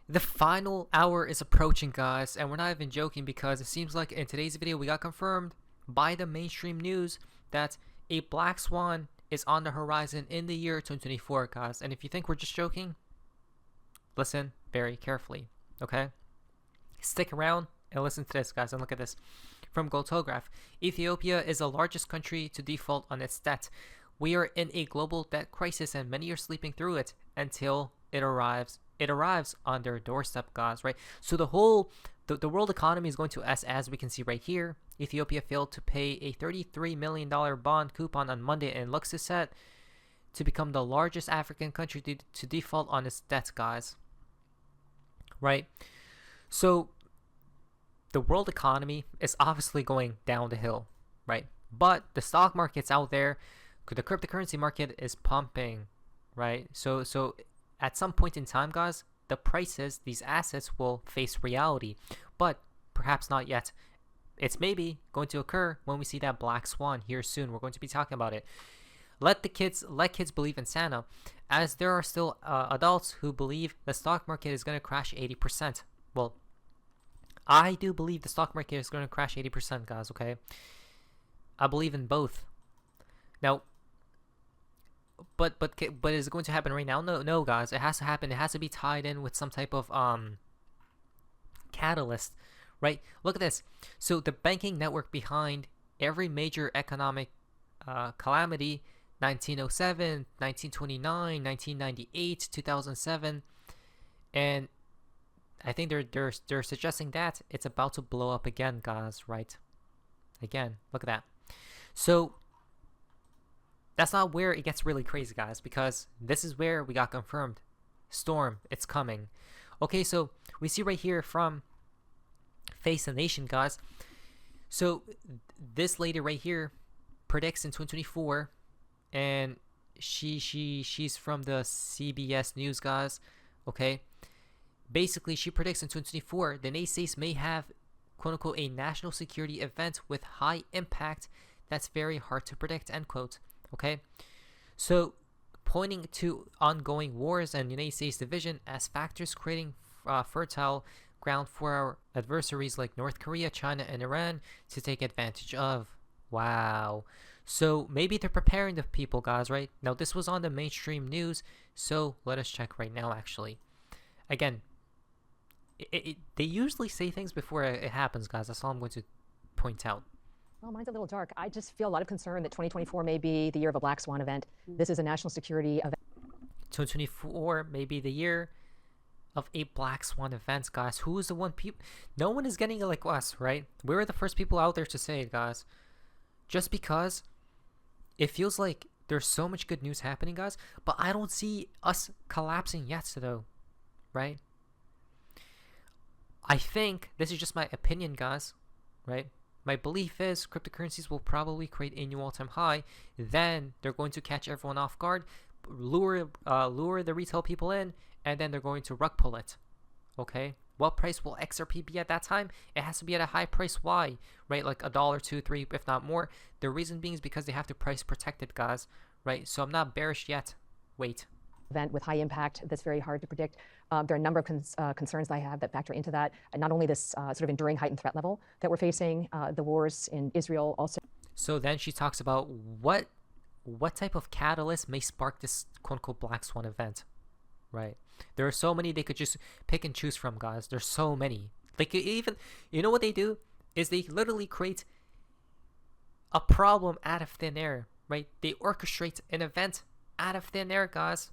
The final hour is approaching, guys, and we're not even joking because it seems like in today's video we got confirmed by the mainstream news that a black swan is on the horizon in the year 2024, guys. And if you think we're just joking, listen very carefully, okay? Stick around and listen to this, guys, and look at this. From Goldtograph, Ethiopia is the largest country to default on its debt. We are in a global debt crisis and many are sleeping through it until it arrives. It arrives on their doorstep, guys, right? So the world economy is going to, as we can see right here, Ethiopia failed to pay a $33 million bond coupon on Monday and looks set to become the largest African country to default on its debts, guys, right? So the world economy is obviously going down the hill, right? But the stock market's out there, the cryptocurrency market is pumping, right? So at some point in time, guys, the prices, these assets will face reality, but perhaps not yet. It's maybe going to occur when we see that black swan here soon. We're going to be talking about it. Let kids believe in Santa, as there are still adults who believe the stock market is going to crash 80%. Well, I do believe the stock market is going to crash 80%, guys, okay? I believe in both. Now, but is it going to happen right now? No, guys. It has to happen. It has to be tied in with some type of catalyst, right? Look at this. So the banking network behind every major economic calamity, 1907, 1929, 1998, 2007, and I think they're suggesting that it's about to blow up again, guys, right? Again, look at that. So that's not where it gets really crazy, guys, because this is where we got confirmed. Storm, it's coming. Okay, so we see right here from Face the Nation, guys. So this lady right here predicts in 2024, and she's from the CBS News, guys. Okay, basically she predicts in 2024 the naysays may have quote unquote a national security event with high impact that's very hard to predict, end quote. Okay, so pointing to ongoing wars and United States division as factors creating fertile ground for our adversaries like North Korea, China, and Iran to take advantage of. Wow. So maybe they're preparing the people, guys, right? Now this was on the mainstream news, so let us check right now, actually. Again, they usually say things before it happens, guys. That's all I'm going to point out. Well, mine's a little dark. I just feel a lot of concern that 2024 may be the year of a black swan event. This is a national security event. 2024 may be the year of a black swan event, guys. Who is the one people? No one is getting it like us, right? We were the first people out there to say it, guys. Just because it feels like there's so much good news happening, guys, but I don't see us collapsing yet, though, right? I think this is just my opinion, guys, right? My belief is cryptocurrencies will probably create a new all-time high. Then they're going to catch everyone off guard, lure the retail people in, and then they're going to rug pull it. Okay, what price will XRP be at that time? It has to be at a high price. Why? Right, like $1, $2, $3, if not more. The reason being is because they have to price protect it, guys. Right. So I'm not bearish yet. Wait. Event with high impact that's very hard to predict. There are a number of concerns that I have that factor into that. And not only this sort of enduring heightened threat level that we're facing, the wars in Israel also. So then she talks about what type of catalyst may spark this quote-unquote black swan event, right? There are so many they could just pick and choose from, guys. There's so many. Like, even, you know what they do is they literally create a problem out of thin air, right? They orchestrate an event out of thin air, guys,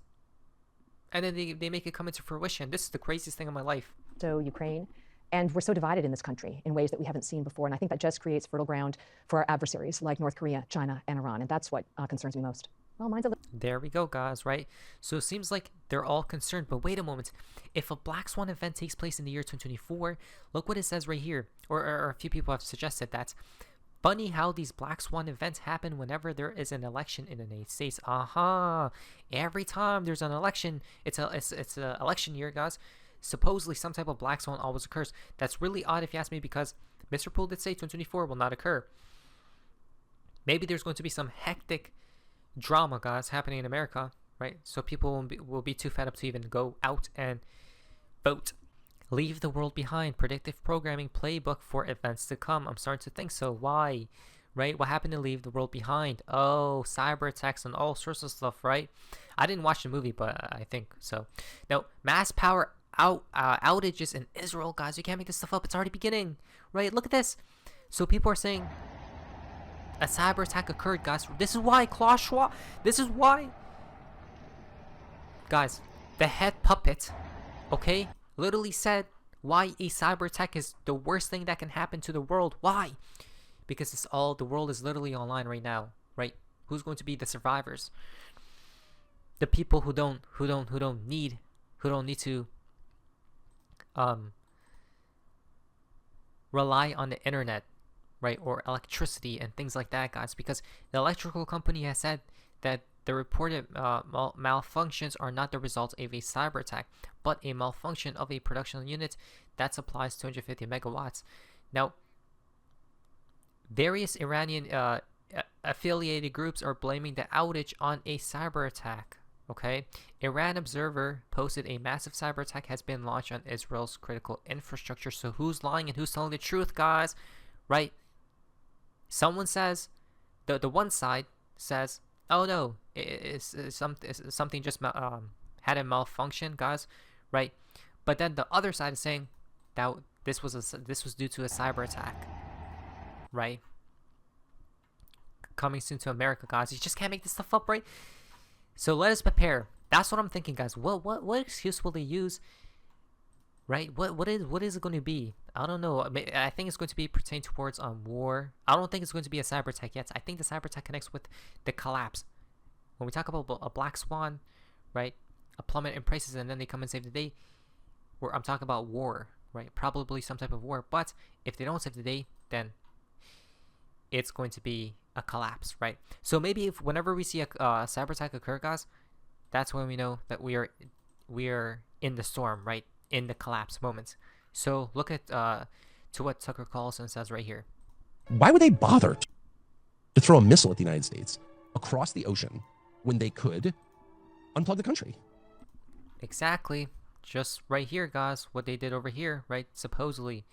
and then they make it come into fruition. This is the craziest thing in my life. So Ukraine, and we're so divided in this country in ways that we haven't seen before, and I think that just creates fertile ground for our adversaries like North Korea, China, and Iran, and that's what concerns me most. Well, mine's a little. There we go, guys, right? So it seems like they're all concerned, but wait a moment. If a black swan event takes place in the year 2024, look what it says right here, or a few people have suggested that. Funny how these black swan events happen whenever there is an election in the United States. Every time there's an election, it's a election year, guys. Supposedly some type of black swan always occurs. That's really odd if you ask me, because Mr. Poole did say 2024 will not occur. Maybe there's going to be some hectic drama, guys, happening in America, right? So people will be too fed up to even go out and vote. Leave the world behind. Predictive programming playbook for events to come. I'm starting to think so. Why? Right? What happened to leave the world behind? Oh, cyber attacks and all sorts of stuff, right? I didn't watch the movie, but I think so. Now, mass power outages in Israel, guys. You can't make this stuff up. It's already beginning, right? Look at this. So people are saying a cyber attack occurred, guys. This is why, Klaus Schwab. This is why. Guys, the head puppet, okay, literally said why a cyber attack is the worst thing that can happen to the world. Why? Because it's all, the world is literally online right now, right? Who's going to be the survivors? The people who don't need to rely on the internet, right, or electricity and things like that, guys, because the electrical company has said that the reported malfunctions are not the result of a cyber attack, but a malfunction of a production unit that supplies 250 megawatts. Now, various Iranian affiliated groups are blaming the outage on a cyber attack. Okay, Iran Observer posted a massive cyber attack has been launched on Israel's critical infrastructure. So who's lying and who's telling the truth, guys? Right? Someone says, the one side says, oh no, it's something just had a malfunction, guys, right? But then the other side is saying that this was due to a cyber attack, right? Coming soon to America, guys. You just can't make this stuff up, right? So let us prepare. That's what I'm thinking, guys. What excuse will they use? Right? What is it going to be? I don't know. I think it's going to be pertain towards war. I don't think it's going to be a cyber attack yet. I think the cyber attack connects with the collapse. When we talk about a black swan, right? A plummet in prices, and then they come and save the day. I'm talking about war, right? Probably some type of war. But if they don't save the day, then it's going to be a collapse, right? So maybe whenever we see a cyber attack occur, guys, that's when we know that we are in the storm, right? In the collapse moments. So look at to what Tucker Carlson says right here. Why would they bother to throw a missile at the United States across the ocean when they could unplug the country? Exactly. Just right here, guys, what they did over here, right? Supposedly.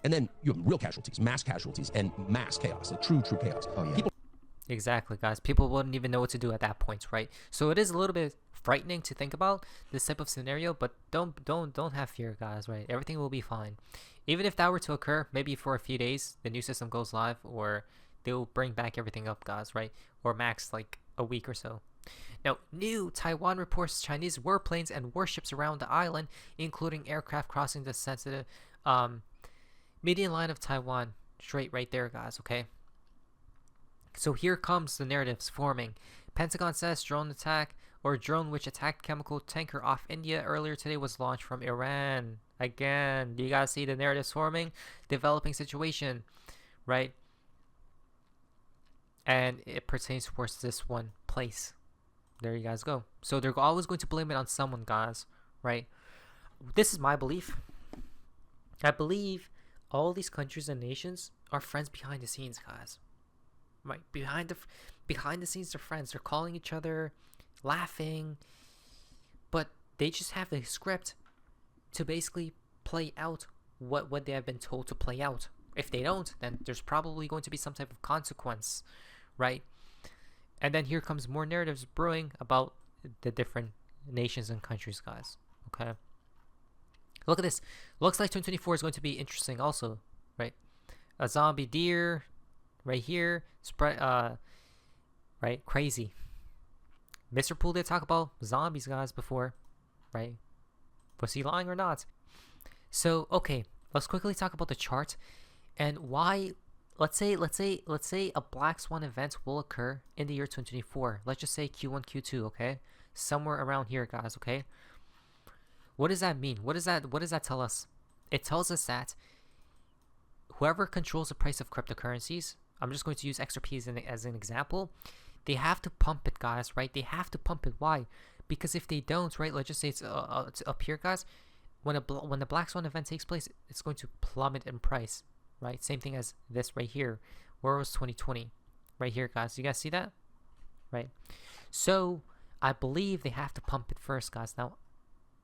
And then you have real casualties, and mass chaos, like true chaos. Oh, yeah. Exactly, guys. People wouldn't even know what to do at that point, right? So it is a little bit frightening to think about this type of scenario, but don't have fear, guys, right? Everything will be fine. Even if that were to occur, maybe for a few days, the new system goes live, or they'll bring back everything up, guys, right? Or max like a week or so. Now, new Taiwan reports Chinese warplanes and warships around the island, including aircraft crossing the sensitive median line of Taiwan Strait right there, guys, okay? So here comes the narratives forming. Pentagon says drone which attacked chemical tanker off India earlier today was launched from Iran. Again, do you guys see the narratives forming? Developing situation, right? And it pertains towards this one place. There you guys go. So they're always going to blame it on someone, guys, right? This is my belief. I believe all these countries and nations are friends behind the scenes, guys. Right, behind the scenes, they're friends. They're calling each other, laughing, but they just have the script to basically play out what they have been told to play out. If they don't, then there's probably going to be some type of consequence, right? And then here comes more narratives brewing about the different nations and countries, guys. Okay. Look at this. Looks like 2024 is going to be interesting also, right? A zombie deer right here. Spread, right? Crazy. Mr. Poole did talk about zombies, guys, before, right? Was he lying or not? So, okay. Let's quickly talk about the chart and why. Let's say a black swan event will occur in the year 2024. Let's just say Q1, Q2, okay? Somewhere around here, guys, okay? What does that mean? What does that tell us? It tells us that whoever controls the price of cryptocurrencies, I'm just going to use XRP as an example, they have to pump it, guys, right? They have to pump it. Why? Because if they don't, right, let's just say it's up here, guys, when the black swan event takes place, it's going to plummet in price, right? Same thing as this right here. Where was 2020? Right here, guys. You guys see that? Right? So I believe they have to pump it first, guys. Now,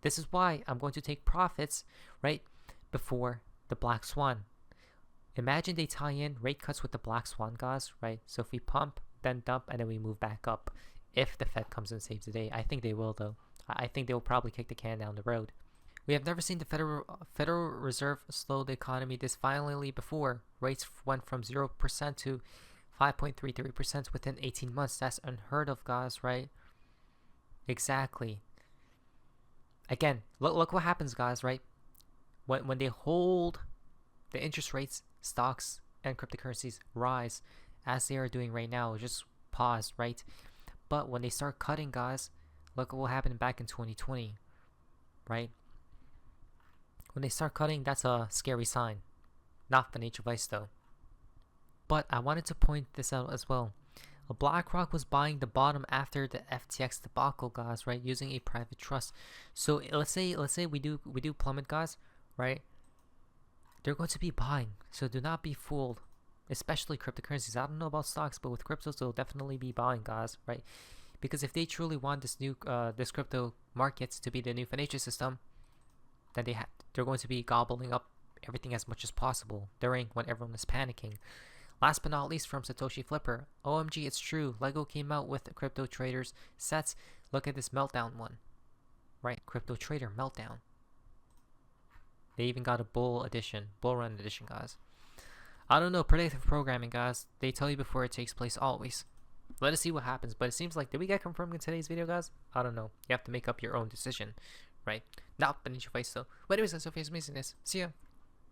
this is why I'm going to take profits, right? before the black swan. Imagine they tie in rate cuts with the black swan, guys, right? So if we pump, then dump, and then we move back up. If the Fed comes and saves the day. I think they will, though. I think they will probably kick the can down the road. We have never seen the Federal Reserve slow the economy this violently before. Rates went from 0% to 5.33% within 18 months. That's unheard of, guys, right? Exactly. Again, look what happens, guys, right? When they hold the interest rates, stocks and cryptocurrencies rise as they are doing right now. Just pause, right? But when they start cutting, guys, look at what happened back in 2020, right? When they start cutting, that's a scary sign. Not financial advice, though. But I wanted to point this out as well. BlackRock was buying the bottom after the FTX debacle, guys, right? Using a private trust. So let's say we do plummet, guys, right? They're going to be buying. So do not be fooled, especially cryptocurrencies. I don't know about stocks, but with cryptos, they'll definitely be buying, guys, right? Because if they truly want this crypto markets to be the new financial system, then they're going to be gobbling up everything as much as possible during when everyone is panicking. Last but not least, from Satoshi Flipper, OMG, it's true. Lego came out with crypto traders sets. Look at this meltdown one, right? Crypto trader meltdown. They even got a bull run edition, guys. I don't know, predictive programming, guys. They tell you before it takes place always. Let us see what happens. But it seems like, did we get confirmed in today's video, guys? I don't know. You have to make up your own decision, right? Not financial advice, though. But anyways, that's so amazingness. See ya.